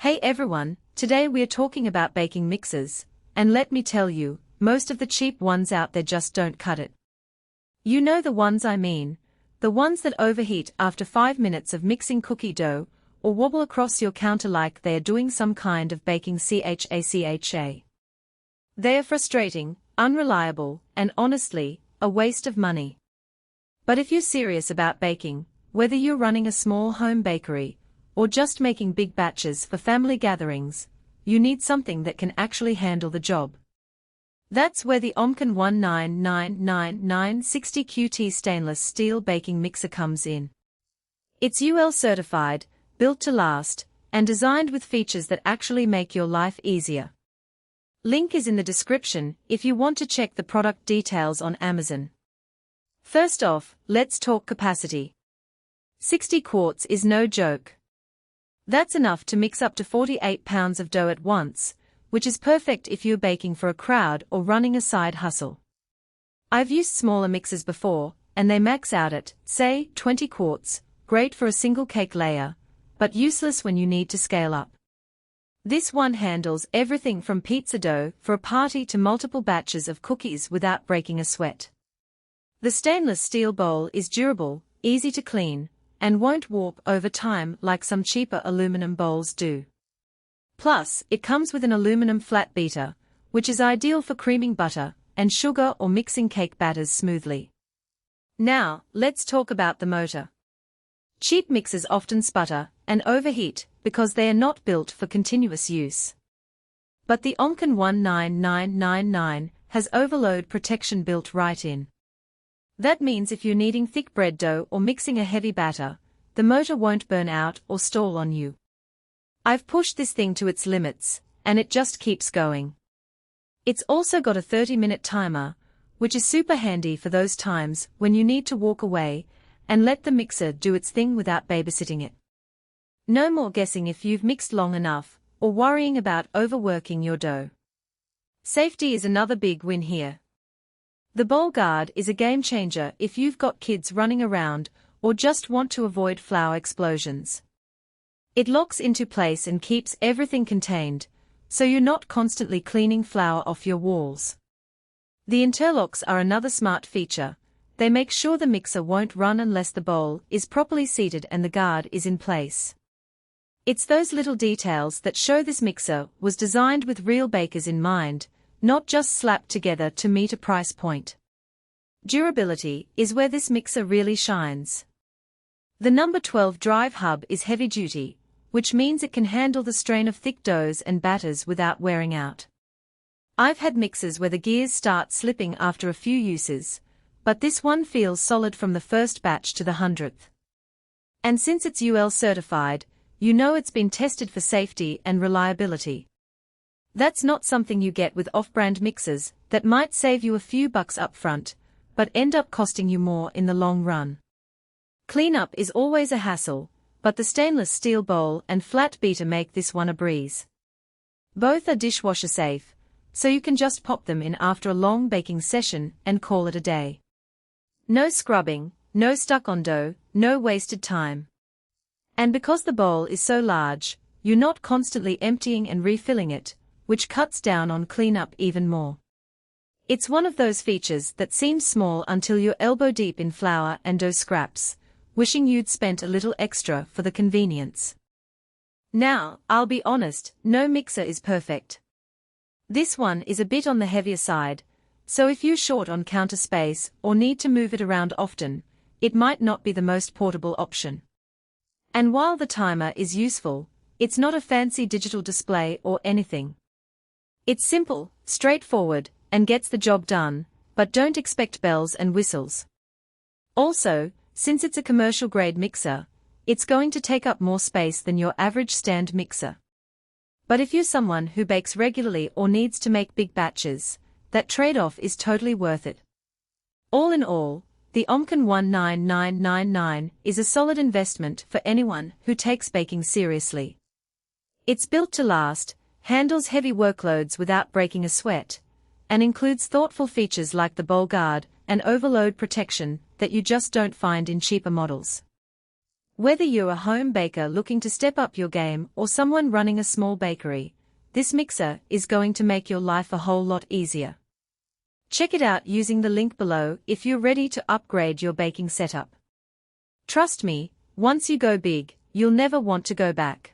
Hey everyone, today we are talking about baking mixers, and let me tell you, most of the cheap ones out there just don't cut it. You know the ones I mean, the ones that overheat after 5 minutes of mixing cookie dough, or wobble across your counter like they are doing some kind of baking CHACHA. They are frustrating, unreliable, and honestly, a waste of money. But if you're serious about baking, whether you're running a small home bakery, or just making big batches for family gatherings, you need something that can actually handle the job. That's where the OMCAN 1999960QT stainless steel baking mixer comes in. It's UL certified, built to last, and designed with features that actually make your life easier. Link is in the description if you want to check the product details on Amazon. First off, let's talk capacity. 60 quarts is no joke. That's enough to mix up to 48 pounds of dough at once, which is perfect if you're baking for a crowd or running a side hustle. I've used smaller mixers before, and they max out at, say, 20 quarts, great for a single cake layer, but useless when you need to scale up. This one handles everything from pizza dough for a party to multiple batches of cookies without breaking a sweat. The stainless steel bowl is durable, easy to clean, and won't warp over time like some cheaper aluminum bowls do. Plus, it comes with an aluminum flat beater, which is ideal for creaming butter and sugar or mixing cake batters smoothly. Now, let's talk about the motor. Cheap mixers often sputter and overheat because they are not built for continuous use. But the OMCAN 19999 has overload protection built right in. That means if you're kneading thick bread dough or mixing a heavy batter, the motor won't burn out or stall on you. I've pushed this thing to its limits, and it just keeps going. It's also got a 30-minute timer, which is super handy for those times when you need to walk away and let the mixer do its thing without babysitting it. No more guessing if you've mixed long enough, or worrying about overworking your dough. Safety is another big win here. The bowl guard is a game changer if you've got kids running around or just want to avoid flour explosions. It locks into place and keeps everything contained, so you're not constantly cleaning flour off your walls. The interlocks are another smart feature. They make sure the mixer won't run unless the bowl is properly seated and the guard is in place. It's those little details that show this mixer was designed with real bakers in mind, not just slapped together to meet a price point. Durability is where this mixer really shines. The number 12 drive hub is heavy duty, which means it can handle the strain of thick doughs and batters without wearing out. I've had mixers where the gears start slipping after a few uses, but this one feels solid from the first batch to the 100th. And since it's UL certified, you know it's been tested for safety and reliability. That's not something you get with off-brand mixers that might save you a few bucks up front, but end up costing you more in the long run. Cleanup is always a hassle, but the stainless steel bowl and flat beater make this one a breeze. Both are dishwasher safe, so you can just pop them in after a long baking session and call it a day. No scrubbing, no stuck-on dough, no wasted time. And because the bowl is so large, you're not constantly emptying and refilling it, which cuts down on cleanup even more. It's one of those features that seems small until you're elbow deep in flour and dough scraps, wishing you'd spent a little extra for the convenience. Now, I'll be honest, no mixer is perfect. This one is a bit on the heavier side, so if you're short on counter space or need to move it around often, it might not be the most portable option. And while the timer is useful, it's not a fancy digital display or anything. It's simple, straightforward, and gets the job done, but don't expect bells and whistles. Also, since it's a commercial-grade mixer, it's going to take up more space than your average stand mixer. But if you're someone who bakes regularly or needs to make big batches, that trade-off is totally worth it. All in all, the OMCAN 19999 is a solid investment for anyone who takes baking seriously. It's built to last, handles heavy workloads without breaking a sweat, and includes thoughtful features like the bowl guard and overload protection that you just don't find in cheaper models. Whether you're a home baker looking to step up your game or someone running a small bakery, this mixer is going to make your life a whole lot easier. Check it out using the link below if you're ready to upgrade your baking setup. Trust me, once you go big, you'll never want to go back.